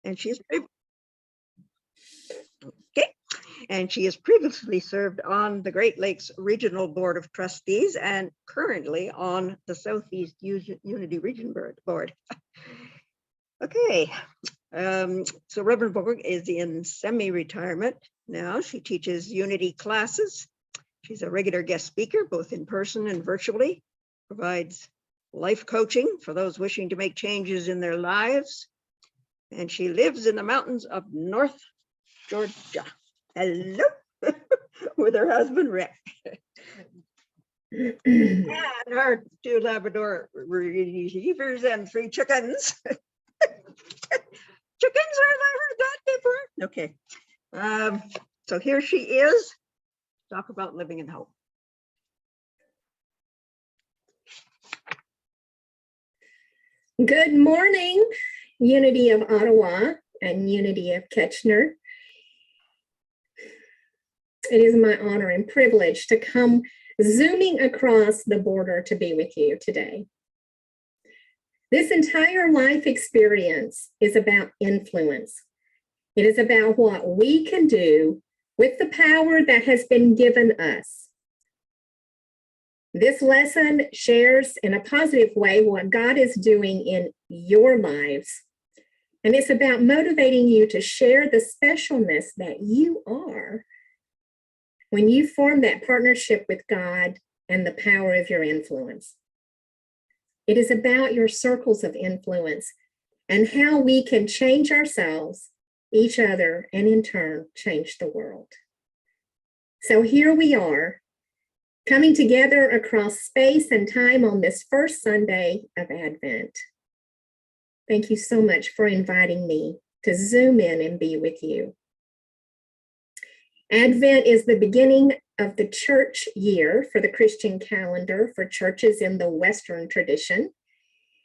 and she has previously served on the Great Lakes Regional Board of Trustees and currently on the Southeast Unity Region Board. Okay, so Reverend Volker is in semi-retirement now. She teaches Unity classes. She's a regular guest speaker, both in person and virtually, provides life coaching for those wishing to make changes in their lives. And she lives in the mountains of North Georgia. Hello, with her husband, Rick. And our 2 Labrador retrievers and 3 chickens. Chickens, I've heard that before. Okay, so here she is. Talk about living in hope. Good morning, Unity of Ottawa and Unity of Kitchener. It is my honor and privilege to come zooming across the border to be with you today. This entire life experience is about influence. It is about what we can do with the power that has been given us. This lesson shares in a positive way what God is doing in your lives. And it's about motivating you to share the specialness that you are when you form that partnership with God and the power of your influence. It is about your circles of influence and how we can change ourselves, each other, and in turn, change the world. So here we are, coming together across space and time on this first Sunday of Advent. Thank you so much for inviting me to zoom in and be with you. Advent is the beginning of the church year for the Christian calendar for churches in the Western tradition.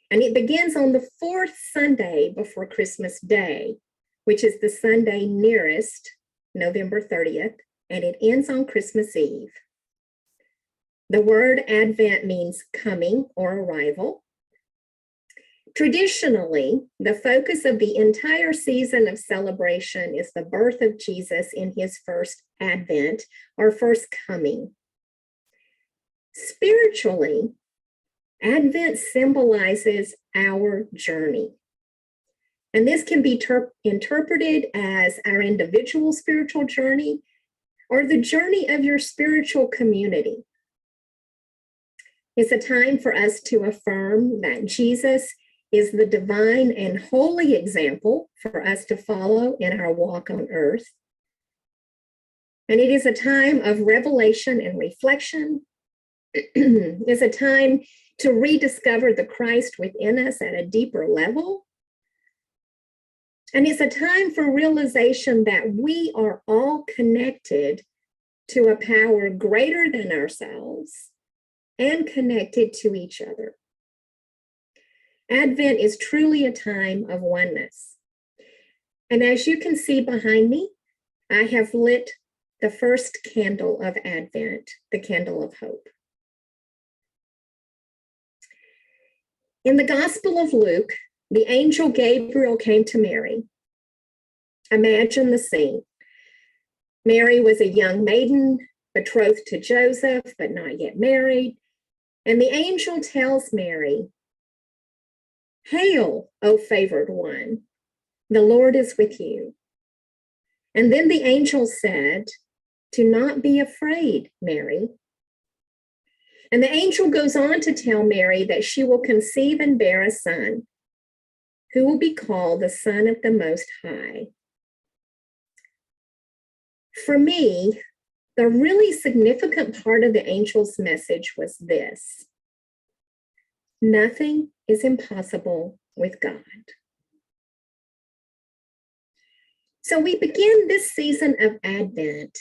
And it begins on the 4th Sunday before Christmas Day, which is the Sunday nearest November 30th, and it ends on Christmas Eve. The word Advent means coming or arrival. Traditionally, the focus of the entire season of celebration is the birth of Jesus in his first advent or first coming. Spiritually, Advent symbolizes our journey. And this can be interpreted as our individual spiritual journey or the journey of your spiritual community. It's a time for us to affirm that Jesus is the divine and holy example for us to follow in our walk on earth. And it is a time of revelation and reflection. It's a time to rediscover the Christ within us at a deeper level. And it's a time for realization that we are all connected to a power greater than ourselves and connected to each other. Advent is truly a time of oneness. And as you can see behind me, I have lit the first candle of Advent, the candle of hope. In the Gospel of Luke, the angel Gabriel came to Mary. Imagine the scene. Mary was a young maiden, betrothed to Joseph, but not yet married. And the angel tells Mary, "Hail, O favored one, the Lord is with you." And then the angel said, "Do not be afraid, Mary." And the angel goes on to tell Mary that she will conceive and bear a son, who will be called the Son of the Most High. For me, the really significant part of the angel's message was this: nothing is impossible with God. So we begin this season of Advent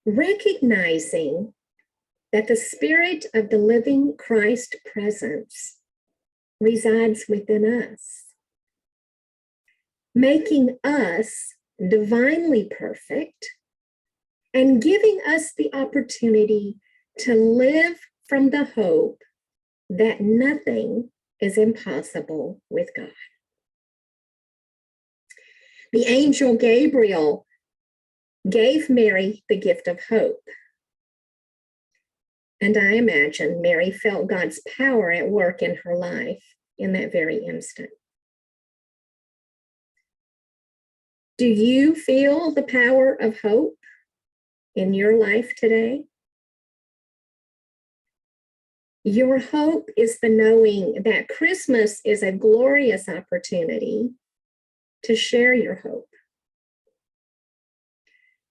recognizing that the Spirit of the living Christ presence resides within us, making us divinely perfect and giving us the opportunity to live from the hope that nothing is impossible with God. The angel Gabriel gave Mary the gift of hope. And I imagine Mary felt God's power at work in her life in that very instant. Do you feel the power of hope in your life today? Your hope is the knowing that Christmas is a glorious opportunity to share your hope.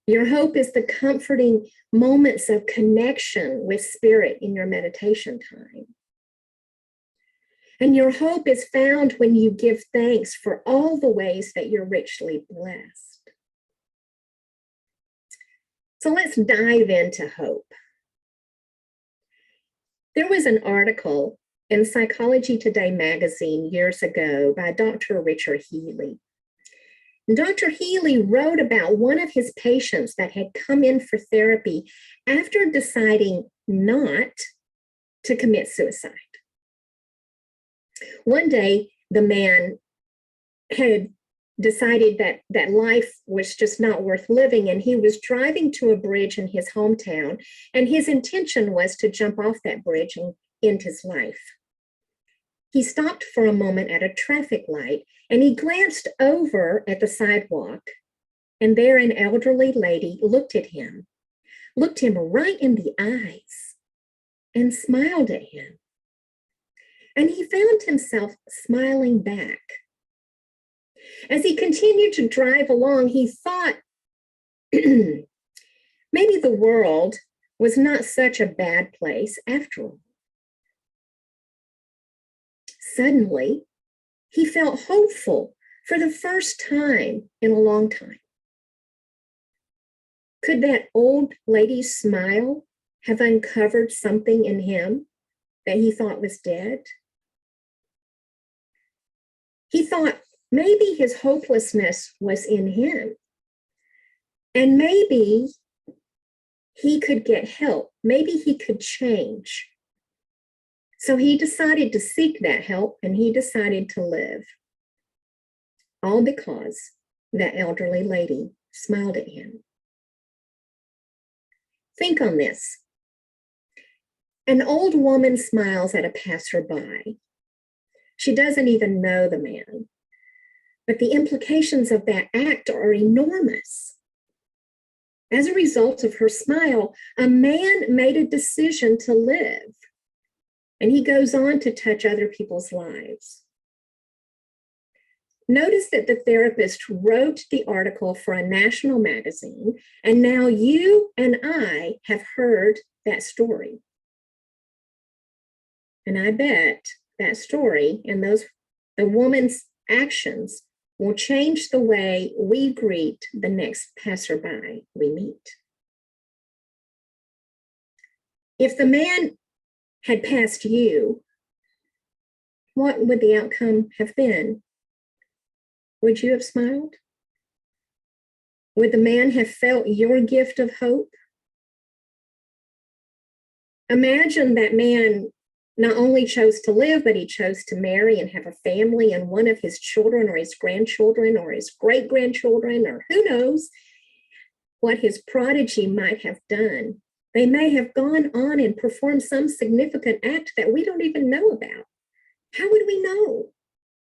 Your hope is the comforting moments of connection with Spirit in your meditation time. And your hope is found when you give thanks for all the ways that you're richly blessed. So let's dive into hope. There was an article in Psychology Today magazine years ago by Dr. Richard Healy. Dr. Healy wrote about one of his patients that had come in for therapy after deciding not to commit suicide. One day, the man had decided that life was just not worth living, and he was driving to a bridge in his hometown, and his intention was to jump off that bridge and end his life. He stopped for a moment at a traffic light, and he glanced over at the sidewalk, and there an elderly lady looked him right in the eyes, and smiled at him. And he found himself smiling back. As he continued to drive along, he thought, maybe the world was not such a bad place after all. Suddenly, he felt hopeful for the first time in a long time. Could that old lady's smile have uncovered something in him that he thought was dead? He thought maybe his hopelessness was in him, and maybe he could get help. Maybe he could change. So he decided to seek that help, and he decided to live. All because that elderly lady smiled at him. Think on this. An old woman smiles at a passerby. She doesn't even know the man, but the implications of that act are enormous. As a result of her smile, a man made a decision to live, and he goes on to touch other people's lives. Notice that the therapist wrote the article for a national magazine, and now you and I have heard that story. And I bet that story and the woman's actions will change the way we greet the next passerby we meet. If the man had passed you, what would the outcome have been? Would you have smiled? Would the man have felt your gift of hope? Imagine that man not only chose to live, but he chose to marry and have a family, and one of his children or his grandchildren or his great-grandchildren, or who knows what his prodigy might have done. They may have gone on and performed some significant act that we don't even know about. How would we know?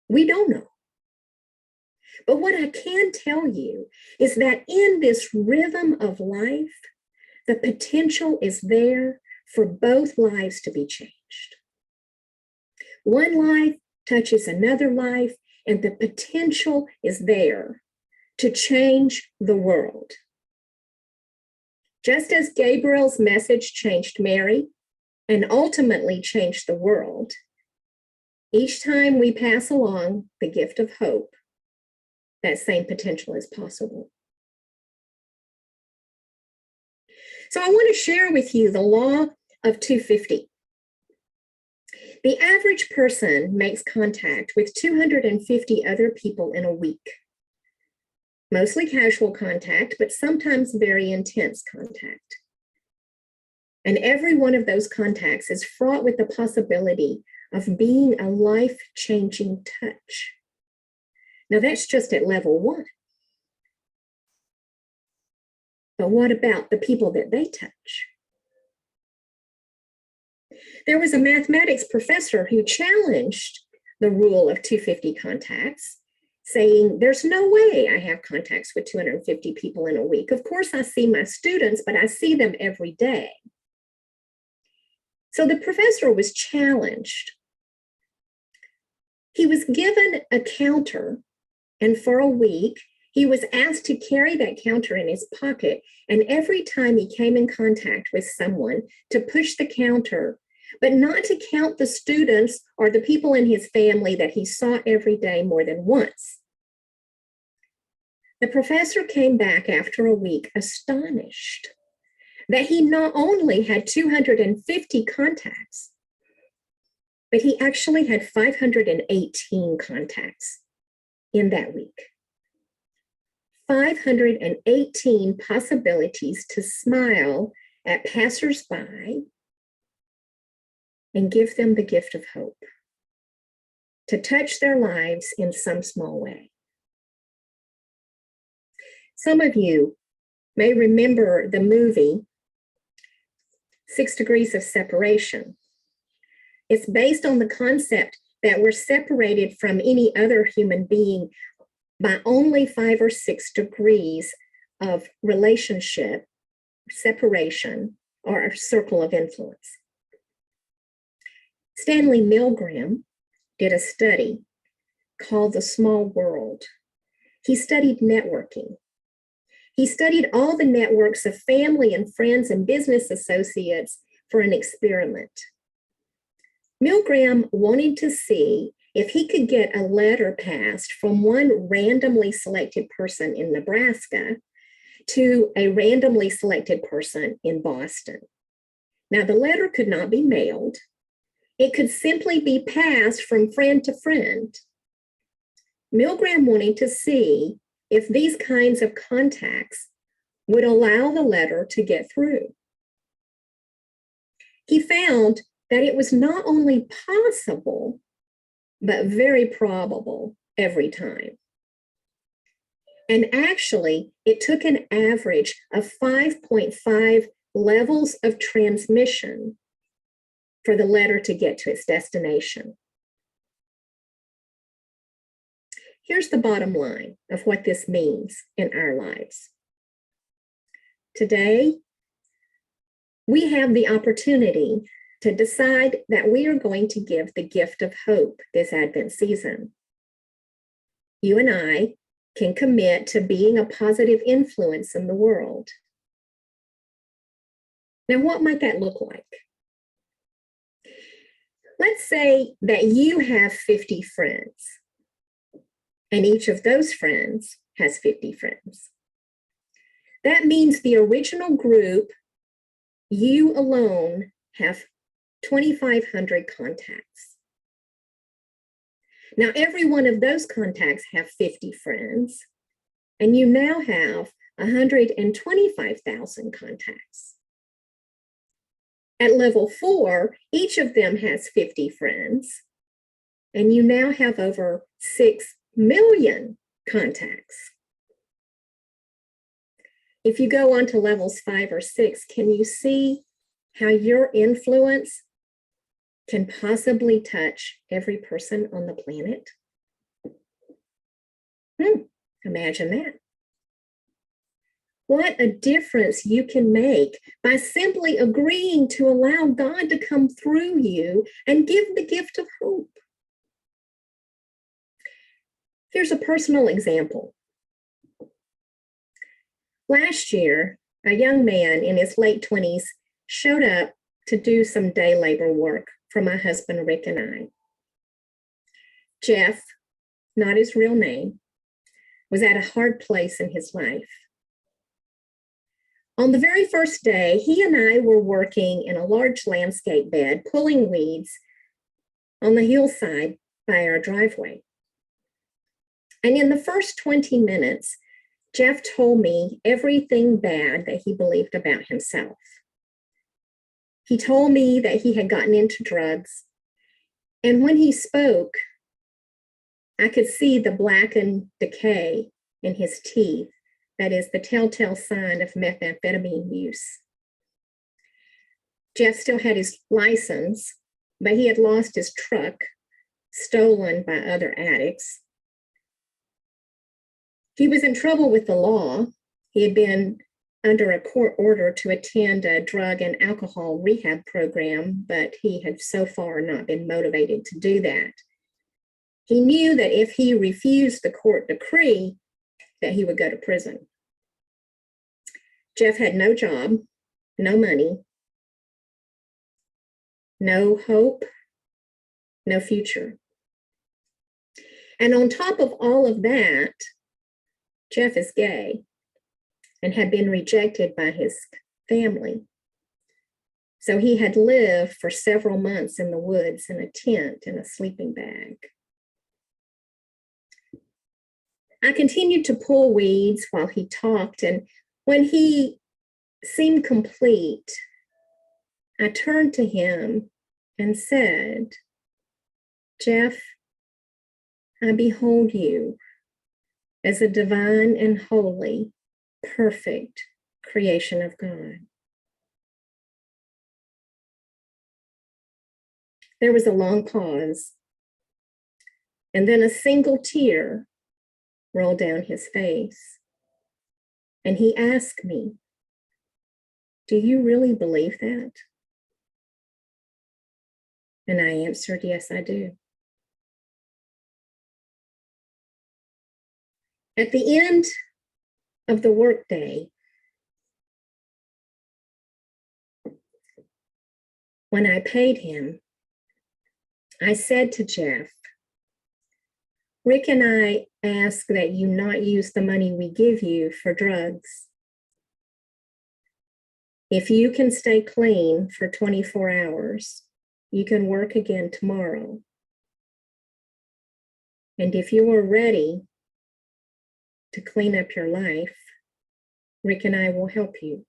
We don't know. But what I can tell you is that in this rhythm of life, the potential is there for both lives to be changed. One life touches another life, and the potential is there to change the world. Just as Gabriel's message changed Mary and ultimately changed the world, each time we pass along the gift of hope, that same potential is possible. So I want to share with you the law of 250. The average person makes contact with 250 other people in a week. Mostly casual contact, but sometimes very intense contact. And every one of those contacts is fraught with the possibility of being a life-changing touch. Now that's just at level 1. But what about the people that they touch? There was a mathematics professor who challenged the rule of 250 contacts, saying, there's no way I have contacts with 250 people in a week. Of course, I see my students, but I see them every day. So the professor was challenged. He was given a counter, and for a week, he was asked to carry that counter in his pocket. And every time he came in contact with someone, to push the counter, but not to count the students or the people in his family that he saw every day more than once. The professor came back after a week astonished that he not only had 250 contacts, but he actually had 518 contacts in that week. 518 possibilities to smile at passersby and give them the gift of hope, to touch their lives in some small way. Some of you may remember the movie 6 Degrees of Separation. It's based on the concept that we're separated from any other human being by only 5 or 6 degrees of relationship, separation, or a circle of influence. Stanley Milgram did a study called The Small World. He studied networking. He studied all the networks of family and friends and business associates for an experiment. Milgram wanted to see if he could get a letter passed from one randomly selected person in Nebraska to a randomly selected person in Boston. Now, the letter could not be mailed. It could simply be passed from friend to friend. Milgram wanted to see if these kinds of contacts would allow the letter to get through. He found that it was not only possible, but very probable every time. And actually, it took an average of 5.5 levels of transmission for the letter to get to its destination. Here's the bottom line of what this means in our lives. Today, we have the opportunity to decide that we are going to give the gift of hope this Advent season. You and I can commit to being a positive influence in the world. Now, what might that look like? Let's say that you have 50 friends, and each of those friends has 50 friends. That means the original group, you alone have 2,500 contacts. Now, every one of those contacts have 50 friends, and you now have 125,000 contacts. At level 4, each of them has 50 friends, and you now have over 6 million contacts. If you go on to levels 5 or 6, can you see how your influence can possibly touch every person on the planet? Imagine that. What a difference you can make by simply agreeing to allow God to come through you and give the gift of hope. Here's a personal example. Last year, a young man in his late 20s showed up to do some day labor work for my husband, Rick, and I. Jeff, not his real name, was at a hard place in his life. On the very first day, he and I were working in a large landscape bed, pulling weeds on the hillside by our driveway. And in the first 20 minutes, Jeff told me everything bad that he believed about himself. He told me that he had gotten into drugs. And when he spoke, I could see the blackened decay in his teeth that is the telltale sign of methamphetamine use. Jeff still had his license, but he had lost his truck, stolen by other addicts. He was in trouble with the law. He had been under a court order to attend a drug and alcohol rehab program, but he had so far not been motivated to do that. He knew that if he refused the court decree, that he would go to prison. Jeff had no job, no money, no hope, no future. And on top of all of that, Jeff is gay and had been rejected by his family. So he had lived for several months in the woods in a tent in a sleeping bag. I continued to pull weeds while he talked, and when he seemed complete, I turned to him and said, "Jeff, I behold you as a divine and holy, perfect creation of God." There was a long pause, and then a single tear rolled down his face. And he asked me, "Do you really believe that?" And I answered, "Yes, I do." At the end of the workday, when I paid him, I said to Jeff, "Rick and I ask that you not use the money we give you for drugs. If you can stay clean for 24 hours, you can work again tomorrow. And if you are ready to clean up your life, Rick and I will help you."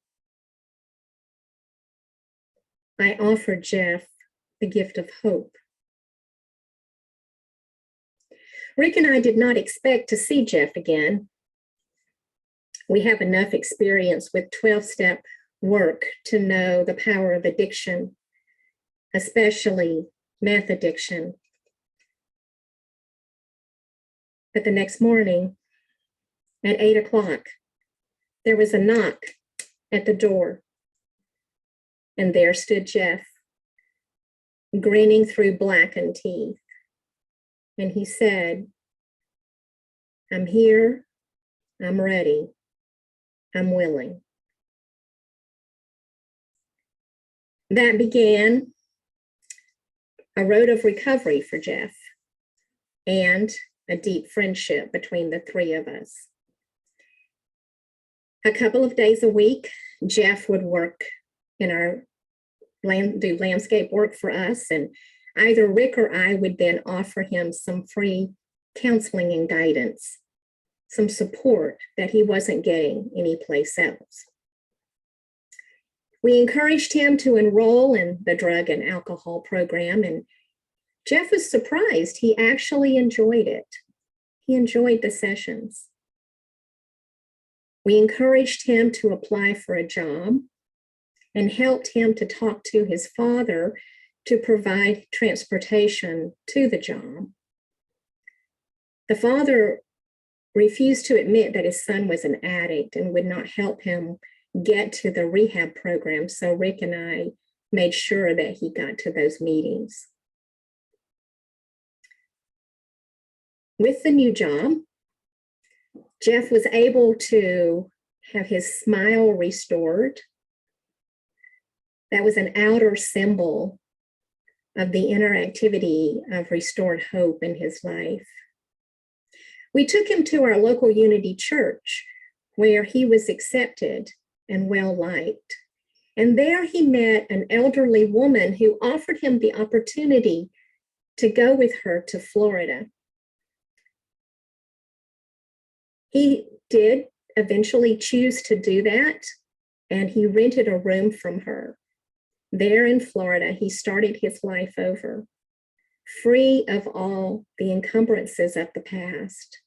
I offered Jeff the gift of hope. Rick and I did not expect to see Jeff again. We have enough experience with 12-step work to know the power of addiction, especially meth addiction. But the next morning at 8 o'clock, there was a knock at the door. And there stood Jeff, grinning through blackened teeth. And he said, "I'm here, I'm ready, I'm willing." That began a road of recovery for Jeff and a deep friendship between the three of us. A couple of days a week, Jeff would work in our do landscape work for us, and either Rick or I would then offer him some free counseling and guidance, some support that he wasn't getting anyplace else. We encouraged him to enroll in the drug and alcohol program, and Jeff was surprised. He actually enjoyed it. He enjoyed the sessions. We encouraged him to apply for a job and helped him to talk to his father to provide transportation to the job. The father refused to admit that his son was an addict and would not help him get to the rehab program, so Rick and I made sure that he got to those meetings. With the new job, Jeff was able to have his smile restored. That was an outer symbol of the inner activity of restored hope in his life. We took him to our local Unity church, where he was accepted and well-liked. And there he met an elderly woman who offered him the opportunity to go with her to Florida. He did eventually choose to do that, and he rented a room from her. There in Florida, he started his life over, free of all the encumbrances of the past.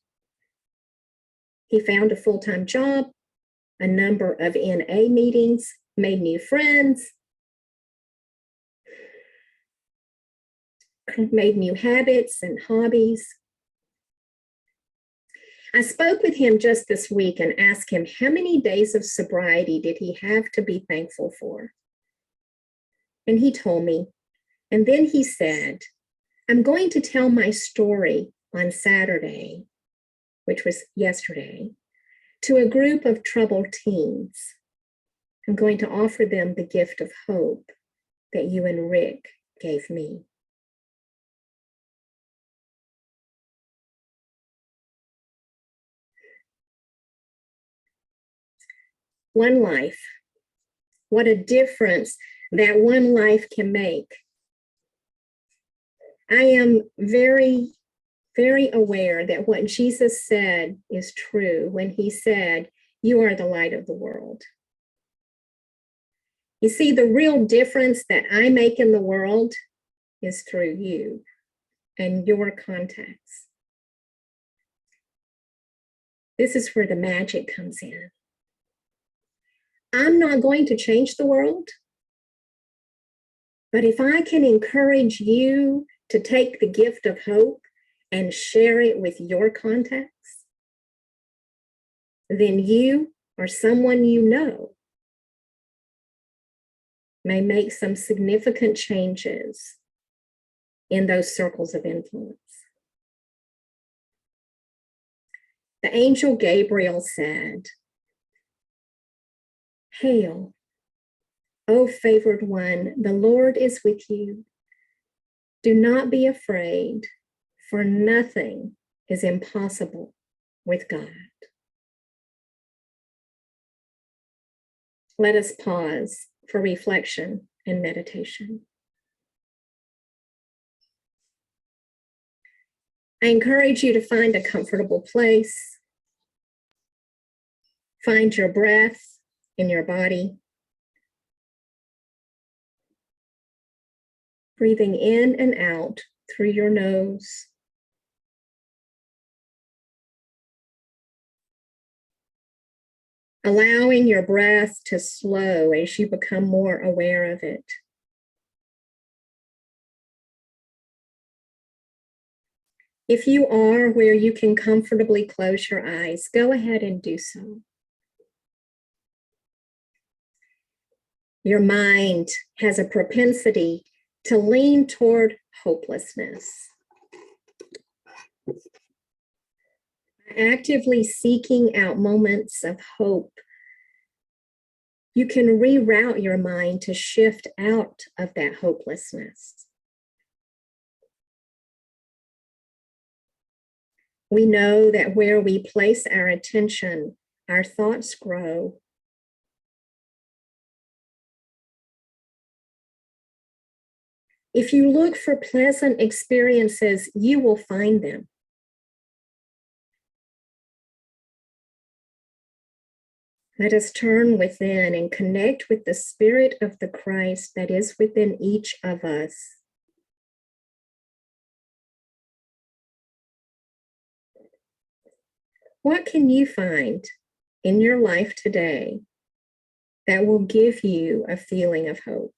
He found a full-time job, a number of NA meetings, made new friends, made new habits and hobbies. I spoke with him just this week and asked him how many days of sobriety did he have to be thankful for? And he told me, and then he said, I'm going to tell my story on Saturday, which was yesterday, to a group of troubled teens. I'm going to offer them the gift of hope that you and Rick gave me. One life. What a difference that one life can make. I am very, very aware that what Jesus said is true when he said, you are the light of the world. You see, the real difference that I make in the world is through you and your contacts. This is where the magic comes in. I'm not going to change the world, but if I can encourage you to take the gift of hope and share it with your contacts, then you or someone you know may make some significant changes in those circles of influence. The angel Gabriel said, Hail, O favored one, the Lord is with you. Do not be afraid, for nothing is impossible with God. Let us pause for reflection and meditation. I encourage you to find a comfortable place. Find your breath in your body. Breathing in and out through your nose. Allowing your breath to slow as you become more aware of it. If you are where you can comfortably close your eyes, go ahead and do so. Your mind has a propensity to lean toward hopelessness. Actively seeking out moments of hope, you can reroute your mind to shift out of that hopelessness. We know that where we place our attention, our thoughts grow. If you look for pleasant experiences, you will find them. Let us turn within and connect with the Spirit of the Christ that is within each of us. What can you find in your life today that will give you a feeling of hope?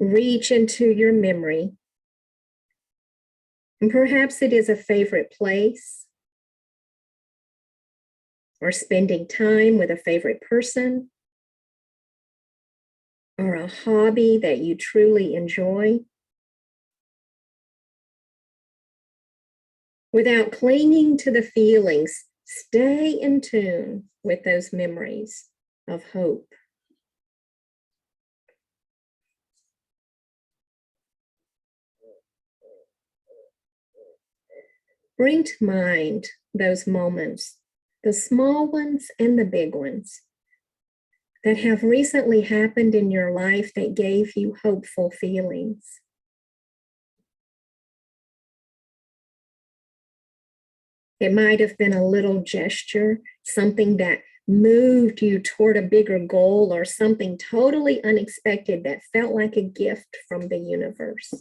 Reach into your memory, and perhaps it is a favorite place, or spending time with a favorite person, or a hobby that you truly enjoy. Without clinging to the feelings, stay in tune with those memories of hope. Bring to mind those moments, the small ones and the big ones, that have recently happened in your life that gave you hopeful feelings. It might have been a little gesture, something that moved you toward a bigger goal, or something totally unexpected that felt like a gift from the universe.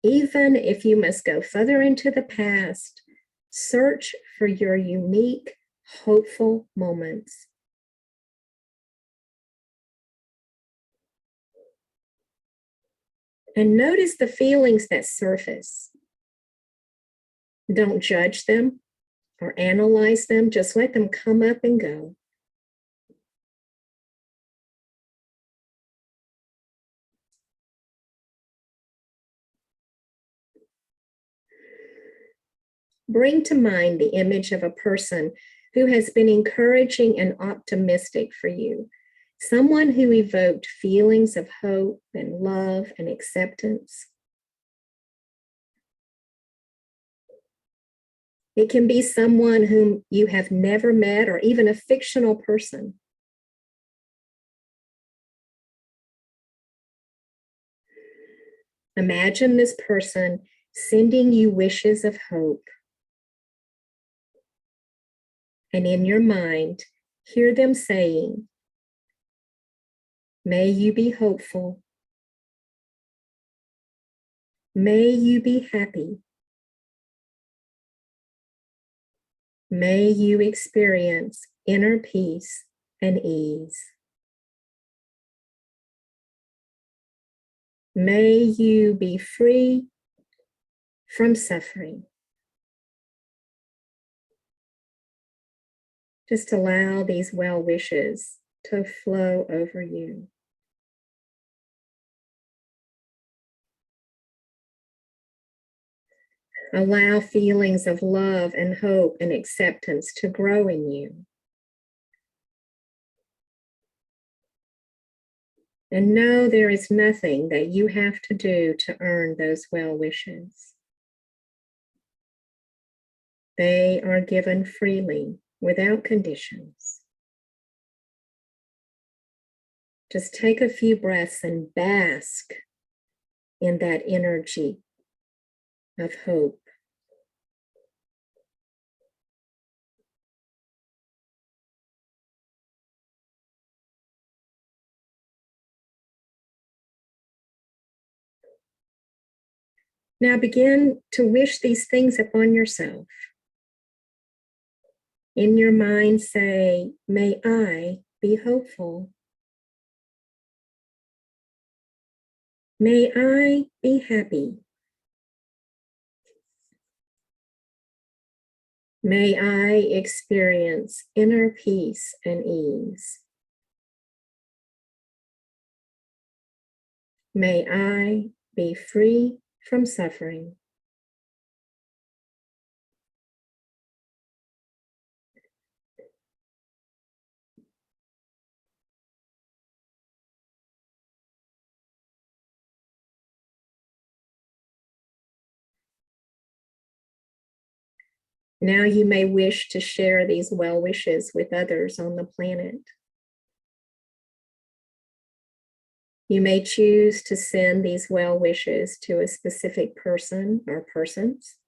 Even if you must go further into the past, search for your unique, hopeful moments. And notice the feelings that surface. Don't judge them or analyze them, just let them come up and go. Bring to mind the image of a person who has been encouraging and optimistic for you, someone who evoked feelings of hope and love and acceptance. It can be someone whom you have never met or even a fictional person. Imagine this person sending you wishes of hope. And in your mind, hear them saying, "May you be hopeful. May you be happy. May you experience inner peace and ease. May you be free from suffering." Just allow these well wishes to flow over you. Allow feelings of love and hope and acceptance to grow in you. And know there is nothing that you have to do to earn those well wishes. They are given freely, without conditions. Just take a few breaths and bask in that energy of hope. Now begin to wish these things upon yourself. In your mind, say, "May I be hopeful. May I be happy. May I experience inner peace and ease. May I be free from suffering." Now you may wish to share these well wishes with others on the planet. You may choose to send these well wishes to a specific person or persons,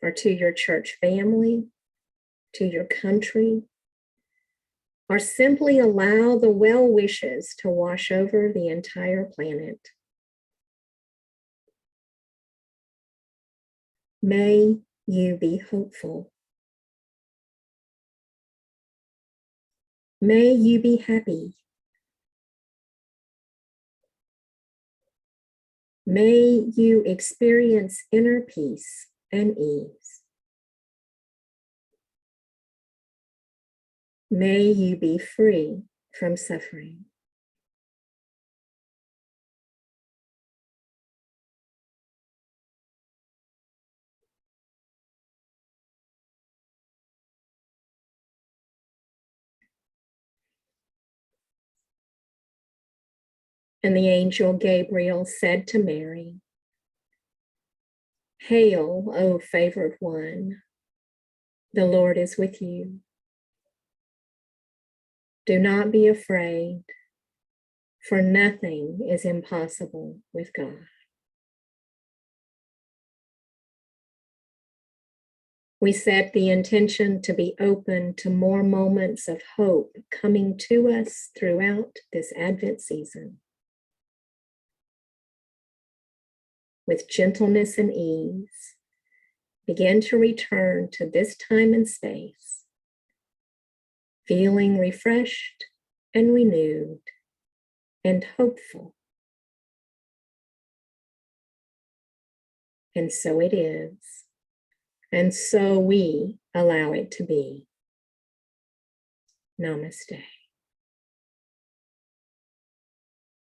or to your church family, to your country, or simply allow the well wishes to wash over the entire planet. May you be hopeful. May you be happy. May you experience inner peace and ease. May you be free from suffering. And the angel Gabriel said to Mary, "Hail, O favored one, the Lord is with you. Do not be afraid, for nothing is impossible with God." We set the intention to be open to more moments of hope coming to us throughout this Advent season. with gentleness and ease, begin to return to this time and space, feeling refreshed and renewed and hopeful. And so it is. And so we allow it to be. Namaste.